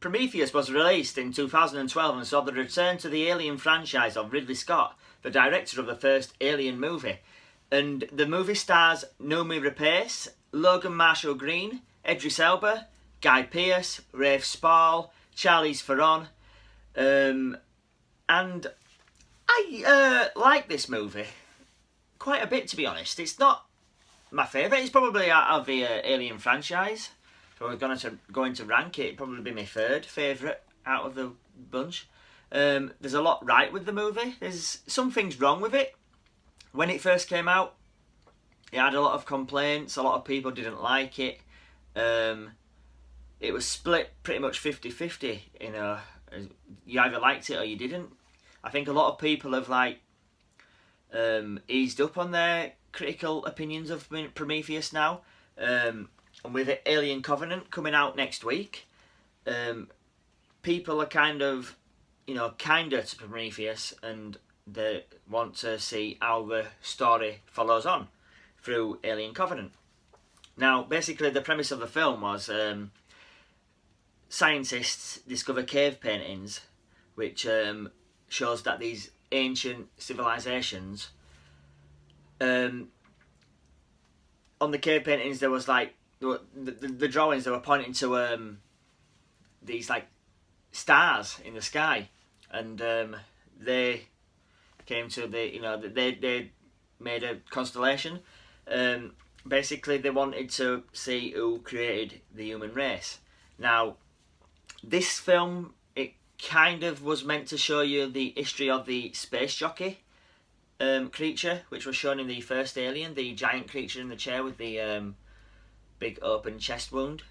Prometheus was released in 2012 and saw the return to the Alien franchise of Ridley Scott, the director of the first Alien movie. And the movie stars Noomi Rapace, Logan Marshall Green, Idris Elba, Guy Pearce, Rafe Spall, Charlize Theron, and I like this movie quite a bit, to be honest. It's not my favourite. It's probably out of the Alien franchise. If I was going to rank it, it'd probably be my third favourite out of the bunch. There's a lot right with the movie. There's some things wrong with it. When it first came out, it had a lot of complaints. A lot of people didn't like it. It was split pretty much 50-50. You know, you either liked it or you didn't. I think a lot of people have eased up on their critical opinions of Prometheus now. And with Alien Covenant coming out next week, people are kinder to Prometheus, and they want to see how the story follows on through Alien Covenant. Now, basically, the premise of the film was scientists discover cave paintings, which shows that these ancient civilizations, on the cave paintings, there was like the drawings. They were pointing to these like stars in the sky, and they came to they made a constellation. Basically, they wanted to see who created the human race. Now, this film, it kind of was meant to show you the history of the space jockey creature, which was shown in the first Alien, the giant creature in the chair with the big open chest wound.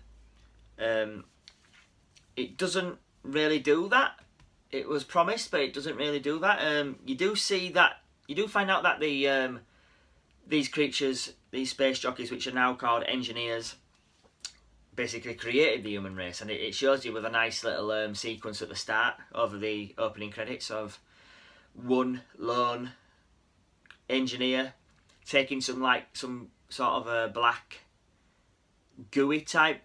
It doesn't really do that. It was promised, but it doesn't really do that. You do find out that these creatures, these space jockeys, which are now called engineers, basically created the human race, and it shows you with a nice little sequence at the start over the opening credits of one lone engineer taking some sort of a black gooey type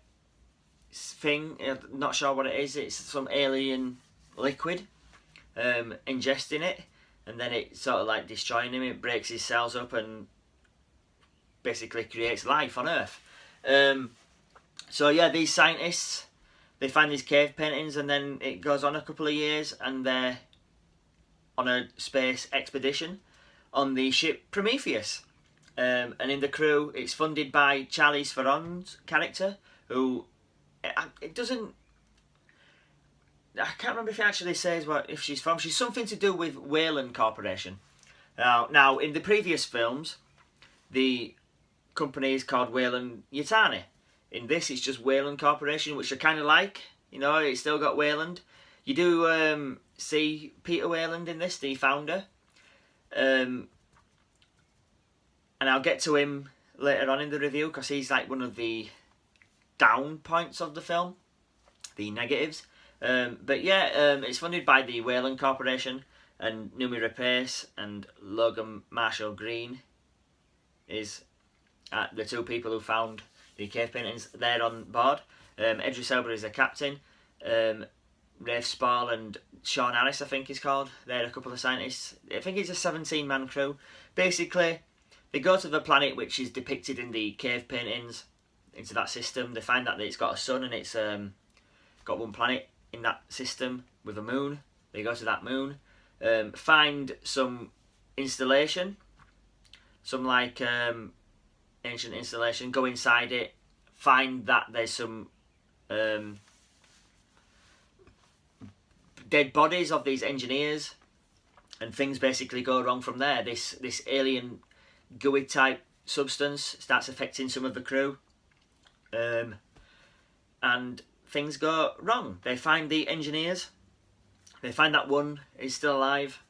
thing. I'm not sure what it is. It's some alien liquid, ingesting it, and then it sort of like destroying him. It breaks his cells up and basically creates life on Earth. So yeah, these scientists, they find these cave paintings, and then it goes on a couple of years, and they're on a space expedition on the ship Prometheus. And in the crew, it's funded by Charlize Theron's character, who it doesn't. I can't remember if it actually says if she's from. She's something to do with Wayland Corporation. Now in the previous films, the company is called Wayland Yutani. In this, it's just Wayland Corporation, which I kind of like. You know, it's still got Wayland. You do see Peter Wayland in this, the founder. And I'll get to him later on in the review, because he's like one of the down points of the film, the negatives. But yeah, it's funded by the Wayland Corporation, and Noomi Rapace and Logan Marshall Green is the two people who found the cave paintings. They're on board. Idris Elba is the captain. Rafe Spall and Sean Harris, I think he's called. They're a couple of scientists. I think it's a 17-man crew. Basically, they go to the planet which is depicted in the cave paintings, into that system. They find that it's got a sun, and it's got one planet in that system with a moon. They go to that moon, find some installation, some like ancient installation, go inside it, find that there's some dead bodies of these engineers, and things basically go wrong from there. This alien gooey type substance starts affecting some of the crew, and things go wrong. They find the engineers, they find that one is still alive,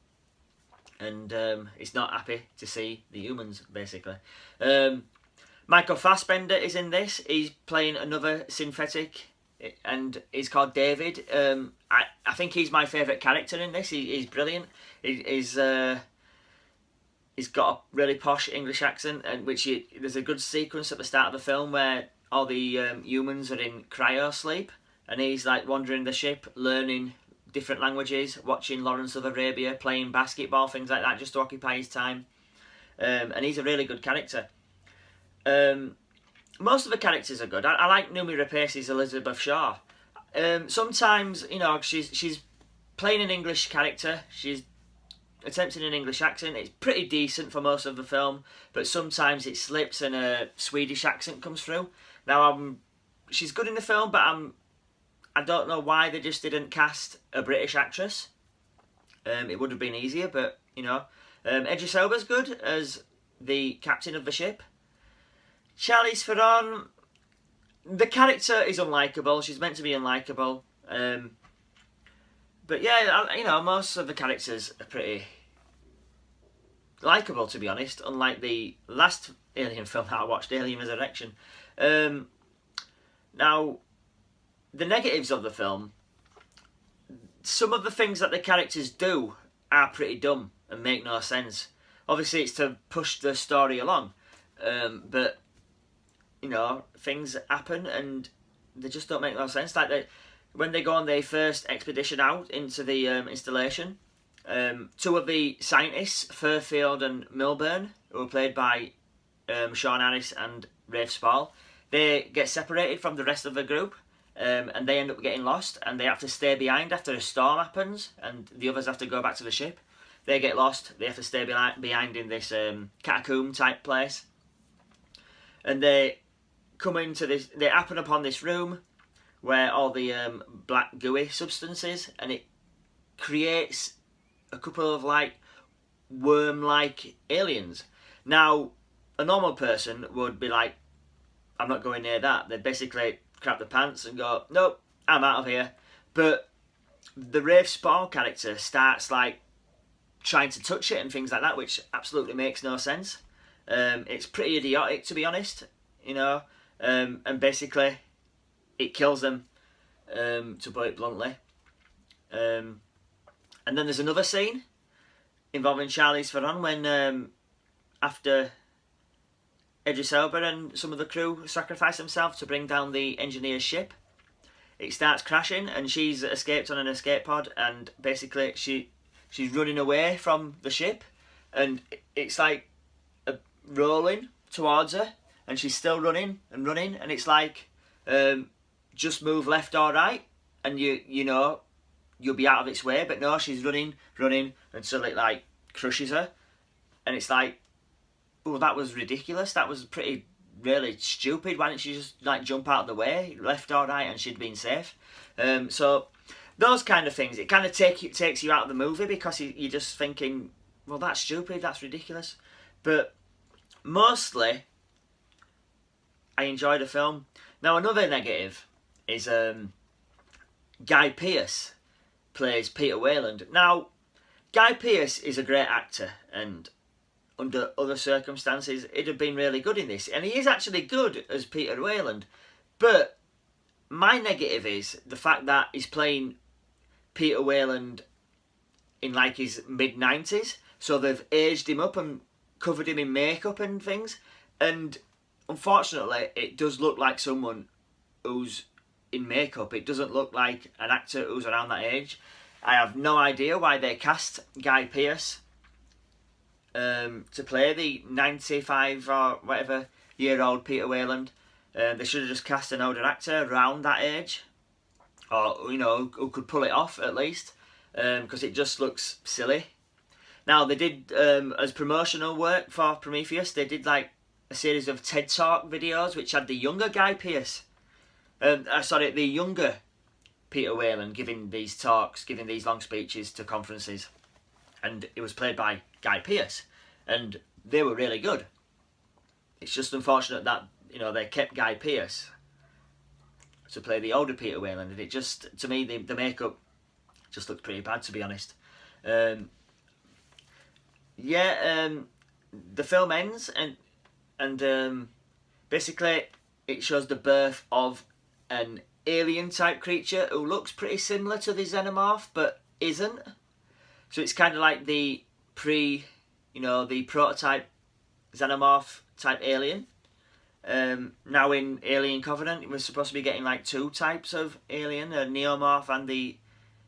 and is not happy to see the humans, basically. Michael Fassbender is in this. He's playing another synthetic, and he's called David. I think he's my favourite character in this. He's brilliant. He's got a really posh English accent, and there's a good sequence at the start of the film where all the humans are in cryo sleep, and he's like wandering the ship, learning different languages, watching Lawrence of Arabia, playing basketball, things like that, just to occupy his time. And he's a really good character. Most of the characters are good. I like Noomi Rapace's Elizabeth Shaw. Sometimes, you know, she's playing an English character. She's attempting an English accent. It's pretty decent for most of the film, but sometimes it slips and a Swedish accent comes through. Now, she's good in the film, but I don't know why they just didn't cast a British actress. It would have been easier, but, you know. Idris Elba's good as the captain of the ship. Charlize Theron, the character is unlikable. She's meant to be unlikable. But yeah, you know, most of the characters are pretty likeable, to be honest, unlike the last Alien film that I watched, Alien Resurrection. Now, the negatives of the film, some of the things that the characters do are pretty dumb and make no sense. Obviously, it's to push the story along, but, you know, things happen and they just don't make no sense. Like, when they go on their first expedition out into the installation, two of the scientists, Fairfield and Milburn, who are played by Sean Harris and Rafe Spall, they get separated from the rest of the group, and they end up getting lost, and they have to stay behind after a storm happens, and the others have to go back to the ship. They get lost, they have to stay behind in this catacomb type place, and they come into this, they happen upon this room where all the black gooey substance is, and it creates a couple of like worm-like aliens. Now, a normal person would be like, I'm not going near that. They'd basically crap their pants and go, nope, I'm out of here. But the Rafe Spall character starts like trying to touch it and things like that, which absolutely makes no sense. It's pretty idiotic, to be honest, you know, and basically it kills them, to put it bluntly. And then there's another scene involving Charlize Theron when, after Idris Elba and some of the crew sacrifice themselves to bring down the engineer's ship, it starts crashing and she's escaped on an escape pod, and basically she's running away from the ship, and it's like rolling towards her, and she's still running, and it's like, just move left or right, and you know you'll be out of its way. But no, she's running, until it like crushes her, and it's like, oh, that was ridiculous. That was really stupid. Why didn't she just like jump out of the way, left or right, and she'd been safe? So those kind of things, it kind of takes you out of the movie, because you're just thinking, well, that's stupid, that's ridiculous. But mostly, I enjoyed the film. Now, another negative is Guy Pearce plays Peter Wayland. Now, Guy Pearce is a great actor, and under other circumstances, he'd have been really good in this. And he is actually good as Peter Wayland. But my negative is the fact that he's playing Peter Wayland in like his mid-90s. So they've aged him up and covered him in makeup and things. And unfortunately, it does look like someone who's in makeup. It doesn't look like an actor who's around that age. I have no idea why they cast Guy Pearce to play the 95 or whatever year old Peter Wayland. They should have just cast an older actor around that age, or, you know, who could pull it off at least, because it just looks silly. Now, they did, as promotional work for Prometheus, they did like a series of TED Talk videos which had the younger Guy Pearce, the younger Peter Wayland giving these talks, giving these long speeches to conferences, and it was played by Guy Pearce, and they were really good. It's just unfortunate that, you know, they kept Guy Pearce to play the older Peter Wayland, and it just, to me, the makeup just looked pretty bad, to be honest. The film ends, and basically it shows the birth of an alien type creature who looks pretty similar to the xenomorph but isn't. So it's kind of like the prototype xenomorph type alien. Now in Alien Covenant, we're supposed to be getting like 2 types of alien, a neomorph and the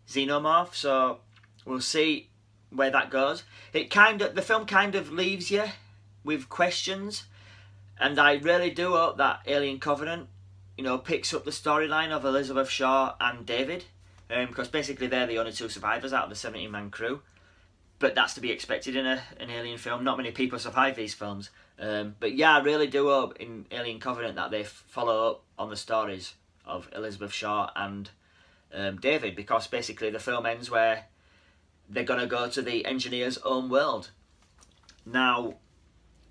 xenomorph. So we'll see where that goes. The film kind of leaves you with questions, and I really do hope that Alien Covenant, picks up the storyline of Elizabeth Shaw and David, because basically they're the only 2 survivors out of the 17-man crew. But that's to be expected in an alien film. Not many people survive these films. But yeah, I really do hope in Alien Covenant that they follow up on the stories of Elizabeth Shaw and David, because basically the film ends where they're going to go to the engineer's own world. Now,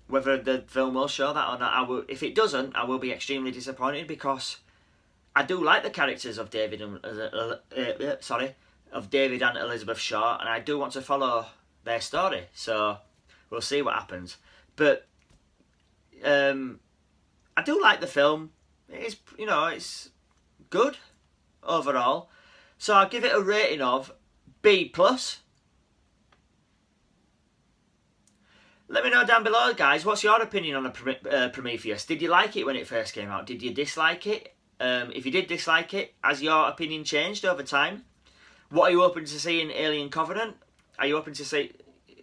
whether the film will show that or not, if it doesn't, I will be extremely disappointed, because I do like the characters of David and Elizabeth Shaw, and I do want to follow their story. So we'll see what happens. But I do like the film. It's it's good overall. So I'll give it a rating of B+. Let me know down below, guys, what's your opinion on Prometheus? Did you like it when it first came out? Did you dislike it? If you did dislike it, has your opinion changed over time? What are you open to see in Alien Covenant? Are you open to see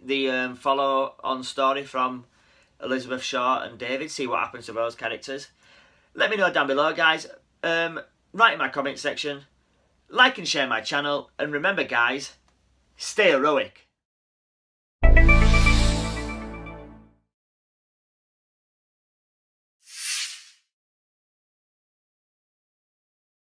the follow-on story from Elizabeth Shaw and David? See what happens to those characters? Let me know down below, guys. Write in my comment section. Like and share my channel. And remember, guys, stay heroic.